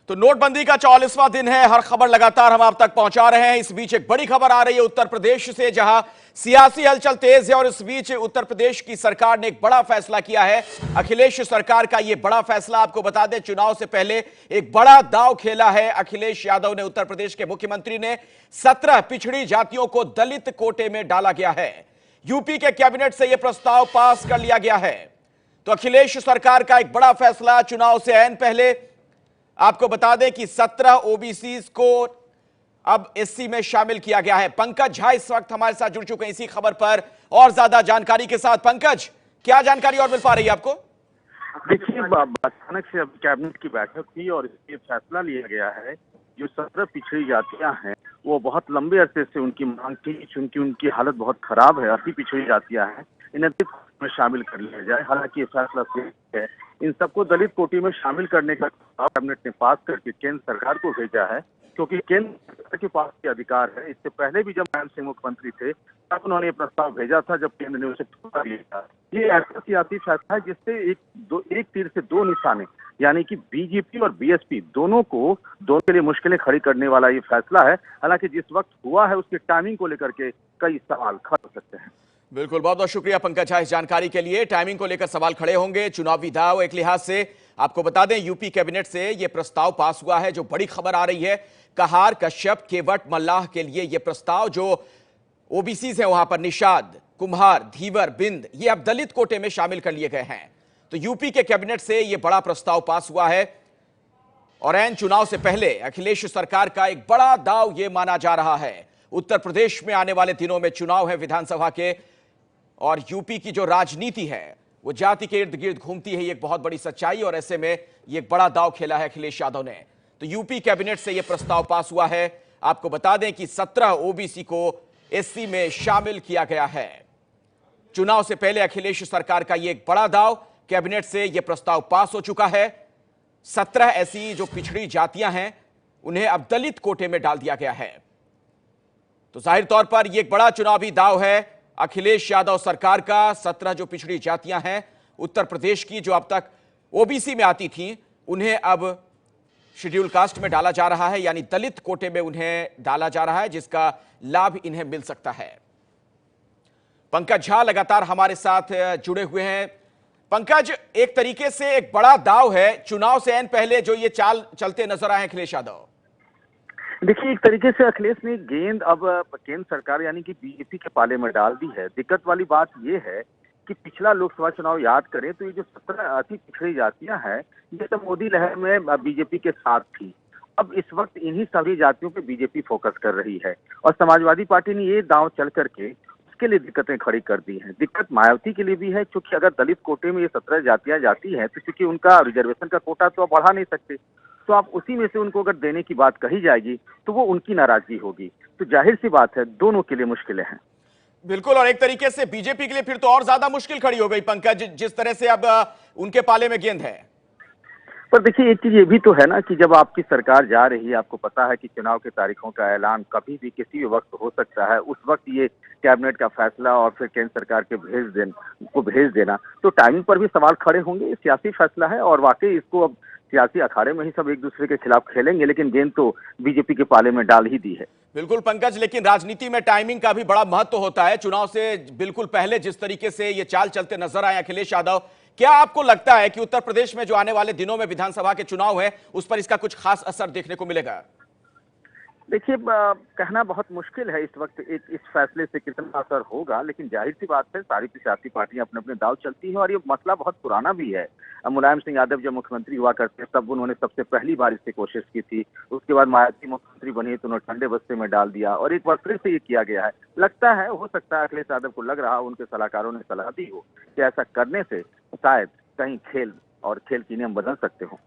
तो नोटबंदी का 44वां दिन है। हर खबर लगातार हम आप तक पहुंचा रहे हैं। इस बीच एक बड़ी खबर आ रही है उत्तर प्रदेश से, जहां सियासी हलचल तेज है और इस बीच उत्तर प्रदेश की सरकार ने एक बड़ा फैसला किया है। अखिलेश सरकार का यह बड़ा फैसला, आपको बता दें, चुनाव से पहले एक बड़ा दांव खेला है अखिलेश यादव ने। उत्तर प्रदेश के मुख्यमंत्री ने 17 पिछड़ी जातियों को दलित कोटे में डाला गया है। यूपी के कैबिनेट से यह प्रस्ताव पास कर लिया गया है। तो अखिलेश सरकार का एक बड़ा फैसला चुनाव से ऐन पहले। आपको बता दें कि 17 ओबीसी को अब एससी में शामिल किया गया है। पंकज झा इस वक्त हमारे साथ जुड़ चुके हैं इसी खबर पर और ज्यादा जानकारी के साथ। पंकज, क्या जानकारी और मिल पा रही है आपको? देखिए, अचानक से अब कैबिनेट की बैठक हुई और इसमें फैसला लिया गया है। जो 17 पिछड़ी जातियां हैं वो बहुत लंबे अरसे से उनकी मांग थी, चूंकि उनकी हालत बहुत खराब है। 80 पिछड़ी जातियां हैं, इन्हें दलित में शामिल कर लिया जाए। हालांकि ये फैसला है, इन सबको दलित कोटी में शामिल करने का कैबिनेट ने पास करके केंद्र सरकार को भेजा है, क्योंकि केंद्र सरकार के पास ये अधिकार है। इससे पहले भी जब मुलायम सिंह मुख्यमंत्री थे तब उन्होंने ये प्रस्ताव भेजा था, जब केंद्र ने उसे ठुकरा दिया था। ये ऐसा सियासी फैसला है जिससे एक तीर से दो निशाने, यानी कि बीजेपी और बीएसपी दोनों के लिए मुश्किलें खड़ी करने वाला ये फैसला है। हालांकि जिस वक्त हुआ है उसकी टाइमिंग को लेकर के कई सवाल खड़े हो सकते हैं। बिल्कुल, बहुत बहुत शुक्रिया पंकज झा इस जानकारी के लिए। टाइमिंग को लेकर सवाल खड़े होंगे, चुनावी दांव एक लिहाज से। आपको बता दें यूपी कैबिनेट से यह प्रस्ताव पास हुआ है। जो बड़ी खबर आ रही है, कहार, कश्यप, केवट, मल्लाह के लिए यह प्रस्ताव, जो ओबीसी है वहां पर निषाद, कुम्हार, धीवर, बिंद, ये अब दलित कोटे में शामिल कर लिए गए हैं। तो यूपी के कैबिनेट से यह बड़ा प्रस्ताव पास हुआ है और ऐन चुनाव से पहले अखिलेश सरकार का एक बड़ा दांव यह माना जा रहा है। उत्तर प्रदेश में आने वाले दिनों में चुनाव है विधानसभा के, और यूपी की जो राजनीति है वो जाति के इर्द गिर्द घूमती है, ये एक बहुत बड़ी सच्चाई। और ऐसे में ये एक बड़ा दांव खेला है अखिलेश यादव ने। तो यूपी कैबिनेट से ये प्रस्ताव पास हुआ है। आपको बता दें कि 17 ओबीसी को एससी में शामिल किया गया है। चुनाव से पहले अखिलेश सरकार का ये एक बड़ा दांव, कैबिनेट से यह प्रस्ताव पास हो चुका है। 17 ऐसी जो पिछड़ी जातियां हैं उन्हें अब दलित कोटे में डाल दिया गया है। तो जाहिर तौर पर यह एक बड़ा चुनावी दांव है अखिलेश यादव सरकार का। 17 जो पिछड़ी जातियां हैं उत्तर प्रदेश की, जो अब तक ओबीसी में आती थीं, उन्हें अब शेड्यूल कास्ट में डाला जा रहा है, यानी दलित कोटे में उन्हें डाला जा रहा है, जिसका लाभ इन्हें मिल सकता है। पंकज झा लगातार हमारे साथ जुड़े हुए हैं। पंकज, एक तरीके से एक बड़ा दांव है चुनाव से ऐन पहले जो ये चाल चलते नजर आए अखिलेश यादव। देखिए, एक तरीके से अखिलेश ने गेंद अब केंद्र सरकार यानी कि बीजेपी के पाले में डाल दी है। दिक्कत वाली बात यह है कि पिछला लोकसभा चुनाव याद करें तो ये जो 17 अति पिछड़ी जातियां हैं, ये तो मोदी लहर में बीजेपी के साथ थी। अब इस वक्त इन्हीं सभी जातियों पे बीजेपी फोकस कर रही है और समाजवादी पार्टी ने ये दांव चल करके उसके लिए दिक्कतें खड़ी कर दी हैं। दिक्कत मायावती के लिए भी है, क्योंकि अगर दलित कोटे में ये 17 जातियां जाती हैं तो क्योंकि उनका रिजर्वेशन का कोटा तो अब बढ़ा नहीं सकते, तो आप उसी में से उनको अगर देने की बात कही जाएगी तो वो उनकी नाराजगी होगी। तो जाहिर सी बात है दोनों के लिए मुश्किलें हैं। बिल्कुल, और एक तरीके से बीजेपी के लिए फिर तो और ज्यादा मुश्किल खड़ी हो गई पंकज, जिस तरह से अब उनके पाले में गेंद है। पर देखिए, एक चीज ये भी तो है ना कि जब आपकी सरकार जा रही है, आपको पता है कि चुनाव की तारीखों का ऐलान कभी भी किसी भी वक्त हो सकता है। उस वक्त ये कैबिनेट का फैसला और फिर केंद्र सरकार के भेज देना, तो टाइमिंग पर भी सवाल खड़े होंगे। ये सियासी फैसला है और वाकई इसको अब सियासी अखाड़े में ही सब एक दूसरे के खिलाफ खेलेंगे, लेकिन गेंद तो बीजेपी के पाले में डाल ही दी है। बिल्कुल पंकज, लेकिन राजनीति में टाइमिंग का भी बड़ा महत्व होता है। चुनाव से बिल्कुल पहले जिस तरीके से ये चाल चलते नजर आए अखिलेश यादव, क्या आपको लगता है कि उत्तर प्रदेश में जो आने वाले दिनों में विधानसभा के चुनाव है उस पर इसका कुछ खास असर देखने को मिलेगा? देखिए, कहना बहुत मुश्किल है इस वक्त इस फैसले से कितना असर होगा, लेकिन जाहिर सी बात है सारी सियासी पार्टियां अपने अपने दांव चलती हैं और ये मसला बहुत पुराना भी है। मुलायम सिंह यादव जब मुख्यमंत्री हुआ करते तब उन्होंने सबसे पहली बार इसकी कोशिश की थी। उसके बाद मायावती मुख्यमंत्री बनी तो उन्होंने ठंडे बस्ते में डाल दिया और एक बार फिर से ये किया गया है। लगता है, हो सकता है अखिलेश यादव को लग रहा, उनके सलाहकारों ने सलाह दी हो कि ऐसा करने से शायद कहीं खेल और खेल के नियम बदल सकते हो।